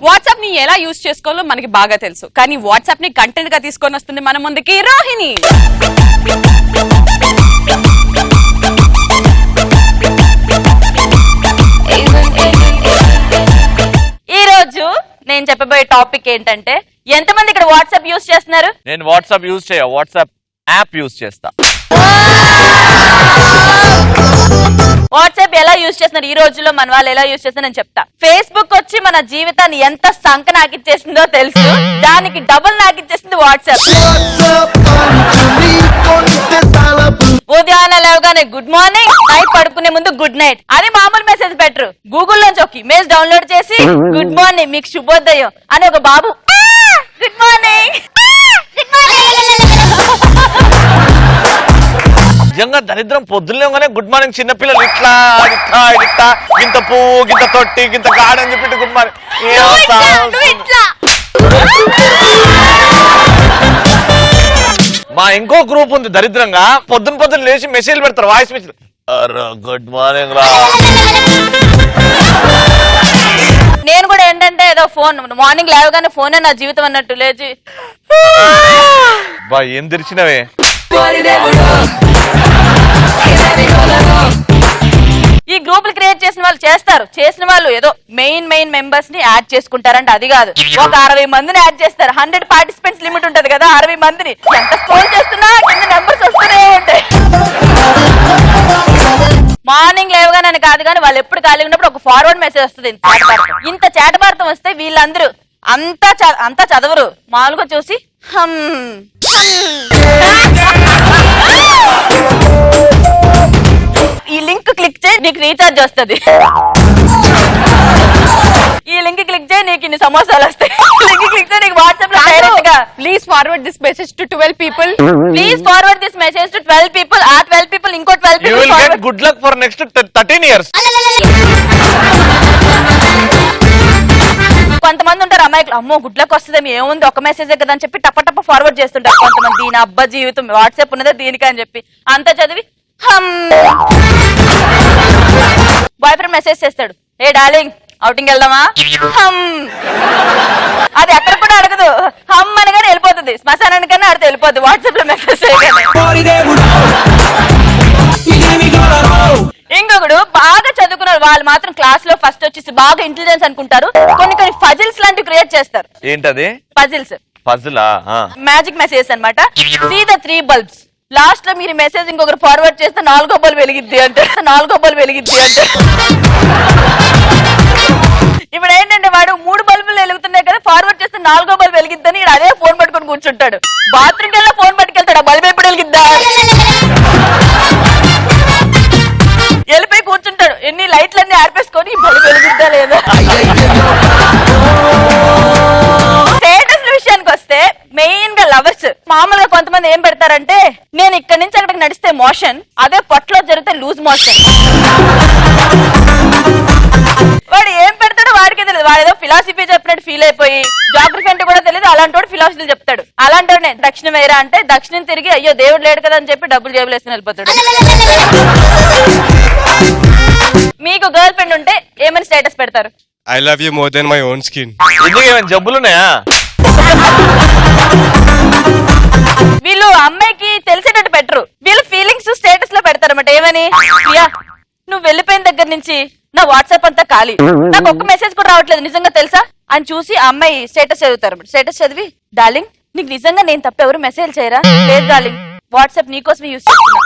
WhatsApp ని ఎలా use చేసుకోవాలో మనకి బాగా తెలుసు, కానీ వాట్సాప్ ని కంటెంట్ గా తీసుకొని వస్తుంది మన ముందుకి రోహిణి. ఈ రోజు నేను చెప్పబోయే టాపిక్ ఏంటంటే, ఎంతమంది ఇక్కడ వాట్సాప్ యూజ్ చేస్తున్నారు? నేను వాట్సాప్ యూజ్ చేయ, వాట్సాప్ యాప్ యూజ్ చేస్తా. వాట్సాప్ ఎలా యూజ్ చేస్తున్నారు ఈ రోజుల్లో, మన వాళ్ళు ఎలా యూజ్ చేస్తున్నారు నేను చెప్తా. ఫేస్బుక్ వచ్చి మన జీవితాన్ని ఎంత సంక నాకిచ్చేసిందో తెలుసు, దానికి డబుల్ నాకిచ్చేసింది వాట్సాప్. ఉదయాన్నే లేవగానే గుడ్ మార్నింగ్, నైట్ పడుకునే ముందు గుడ్ నైట్. అది మామూలు మెసేజ్ పెట్టరు, గూగుల్ నుంచి ఒక ఇమేజ్ డౌన్లోడ్ చేసి గుడ్ మార్నింగ్ మీకు శుభోదయం అని ఒక బాబు గుడ్ మార్నింగ్ నిజంగా దరిద్రం. పొద్దున్నే గుడ్ మార్నింగ్, చిన్నపిల్లలు ఇట్లా ఇట్లా ఇట్లా గింత పువ్వు గింత తొట్టి గింత గాడని చెప్పి గుడ్ మార్నింగ్. మా ఇంకో గ్రూప్ ఉంది దరిద్రంగా, పొద్దున్న లేచి మెసేజ్ పెడతారు, వాయిస్ మెసేజ్, గుడ్ మార్నింగ్ రా. నేను కూడా ఏంటంటే ఏదో ఫోన్ మార్నింగ్ లేవగానే ఫోనే నా జీవితం అన్నట్టు లేచి బా ఏం తెరిచినవే. ఈ గ్రూపులు క్రియేట్ చేసిన వాళ్ళు చేస్తారు, చేసిన వాళ్ళు ఏదో మెయిన్ మెంబర్స్ ని యాడ్ చేసుకుంటారంటే అది కాదు, ఒక 60 మందిని యాడ్ చేస్తారు. 100 పార్టిసిపెంట్స్ లిమిట్ ఉంటది కదా, 60 మందిని ఎంత స్క్రోల్ చేస్తున్నా కింద నెంబర్స్ వస్తూనే ఉంటాయి. మార్నింగ్ లేవగానే కాదు కానీ వాళ్ళు ఎప్పుడు ఖాళీ ఉన్నప్పుడు ఒక ఫార్వర్డ్ మెసేజ్ వస్తుంది. ఇంత చేటభారతం వస్తే వీళ్ళందరూ అంతా చదవరు, మామూలుగా చూసి ఈ లింక్ క్లిక్ చేయి నీకు రీఛార్జ్ వస్తుంది, ఈ లింక్ క్లిక్ చేయి నీకు ఇన్ని సమోసాలు వస్తాయి, లింక్ క్లిక్ చేయి నీకు వాట్సాప్ లో డైరెక్ట్ గా please forward this message to 12 people. Please forward this message to 12 people. ఆ 12 people ఇంకో 12 You will get good luck for next 13 years. కొంతమంది ఉంటారు అమ్మాయిలు, అమ్మో గుడ్ లక్ వస్తుంది ఏముంది ఒక మెసేజ్ కదా అని చెప్పి టప ఫార్వర్డ్ చేస్తుంటారు. కొంతమంది దీని అబ్బా జీవితం వాట్సాప్ ఉన్నదే దీనికి అని చెప్పి అంతా చదివి బాయ్ ఫ్రెండ్ మెసేజ్ చేస్తాడు, ఏ డార్లింగ్ అవుటింగ్ వెళ్దామా, అది ఎక్కడ కూడా అడగదు, హమ్ అనగానే వెళ్ళిపోతుంది, శ్మశానానికన్నా అడితే వెళ్ళిపోద్ది వాట్సాప్ లో మెసేజ్ ఇంకొకడు బాగా చదువుకున్నారు వాళ్ళు మాత్రం క్లాస్ లో ఫస్ట్ వచ్చేసి బాగా ఇంటెలిజెన్స్ అనుకుంటారు, కొన్ని ఫజిల్స్ లాంటివి క్రియేట్ చేస్తారు. ఏంటది? ఫజిల్స్, పజిలా, మ్యాజిక్ మెసేజ్ అన్నమాట. See the 3 bulbs. లాస్ట్ లో మీరు మెసేజ్ ఇంకొకరు ఫార్వర్డ్ చేస్తే 4వ బల్బ్ వెలిగిద్ది అంటే, 4వ బల్బ్ వెలిగిద్ది అంటే. ఇప్పుడు ఏంటంటే వాడు 3 బల్బులు వెలుగుతున్నాయి కదా, ఫార్వర్డ్ చేస్తే 4వ బల్బ్ వెలిగిద్దని అదే ఫోన్ పట్టుకొని కూర్చుంటాడు. బాత్రూమ్ కెళ్ళి ఫోన్ పట్టుకెళ్తాడు, ఆ బల్బ్ ఎప్పుడు వెలిగిద్దా వెళ్ళిపోయి కూర్చుంటాడు, ఎన్ని లైట్లన్నీ ఆర్పేసుకొని ఈ బల్బ్ వెలిగిద్దా లేదా. స్టేటస్ విషయానికి వస్తే మెయిన్ గా లవర్స్ మామూలుగా కొంతమంది ఏం పెడతారంటే, నేను ఇక్కడ నుంచి అక్కడికి నడిస్తే మోషన్, అదే పొట్టలో జరిగితే లూజ్ మోషన్. వాడు ఏం పెడతాడో వాడికే తెలియదు, వాడు ఏదో ఫిలాసఫీ చెప్పినట్టు ఫీల్ అయిపోయి, జాగ్రఫీ అంటే కూడా తెలియదు అలాంటి వాడు ఫిలాసఫీలు చెప్తాడు. అలాంటి వాడు నేను దక్షిణం వేరా అంటే దక్షిణం తిరిగి అయ్యో దేవుడు లేడు కదా అని చెప్పి డబ్బులు జేబులు వేసుకుని వెళ్ళిపోతాడు. మీకు గర్ల్ ఫ్రెండ్ ఉంటే ఏమైనా స్టేటస్ పెడతారు? I love you more than my own skin. ఎందుకు ఏమైనా జబ్బులున్నాయా? వీళ్ళు అమ్మాయికి తెలిసేటట్టు పెట్టరు, వీళ్ళు ఫీలింగ్స్ స్టేటస్ లో పెడతారు అన్నమాట. ఏమని, ప్రియా నువ్వు వెళ్ళిపోయిన దగ్గర నుంచి నా వాట్సాప్ అంతా ఖాళీ, నాకు ఒక్క మెసేజ్ కూడా రావట్లేదు నిజంగా తెలుసా అని చూసి ఆ అమ్మాయి స్టేటస్ చదువుతారు. స్టేటస్ చదివి, డార్లింగ్ నీకు నిజంగా నేను తప్ప ఎవరు మెసేజ్ చేయరా? లేదు డార్లింగ్ వాట్సాప్ నీకోసమే యూస్ చేస్తున్నా.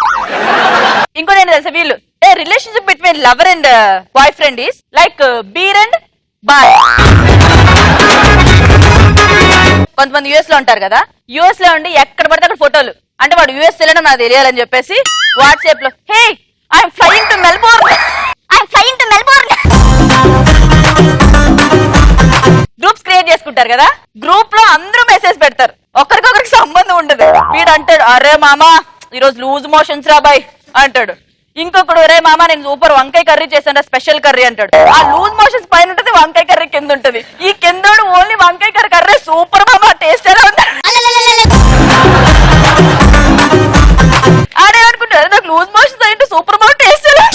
ఇంకోటి ఏంటి తెలుసా, వీళ్ళు relationship between lover and boyfriend is like beer and boy. కొంతమంది యుఎస్ లో ఉంటారు కదా, యుఎస్ లో ఉండి ఎక్కడ పడితే అక్కడ ఫోటోలు, అంటే వాడు యుఎస్ వెళ్ళడం నాకు తెలియాలని చెప్పేసి వాట్సాప్ లో hey I'm flying to Melbourne, I'm flying to Melbourne. Groups create చేసుకుంటారు కదా, గ్రూప్ లో అందరూ మెసేజ్ పెడతారు, ఒకరికొకరికి సంబంధం ఉండదు. వీడు అంటాడు, అరే మామా ఈరోజు లూజ్ మోషన్స్ రా బాయ్ అంటాడు. ఇంకొకడు, రే మామా నేను సూపర్ వంకాయ కర్రీ చేశాను స్పెషల్ కర్రీ అంటాడు. ఆ లూజ్ మోషన్స్ పైన ఉంటది, వంకాయ కర్రీ కింద ఉంటది. ఈ కిందోడు ఓన్లీ వంకాయ కర్రీ సూపర్ మామా టేస్ట్ ఎలా ఉంటాడు ఆడేమనుకుంటారు, నాకు లూజ్ మోషన్స్ అయింటే సూపర్ మామా టేస్ట్ ఎలా.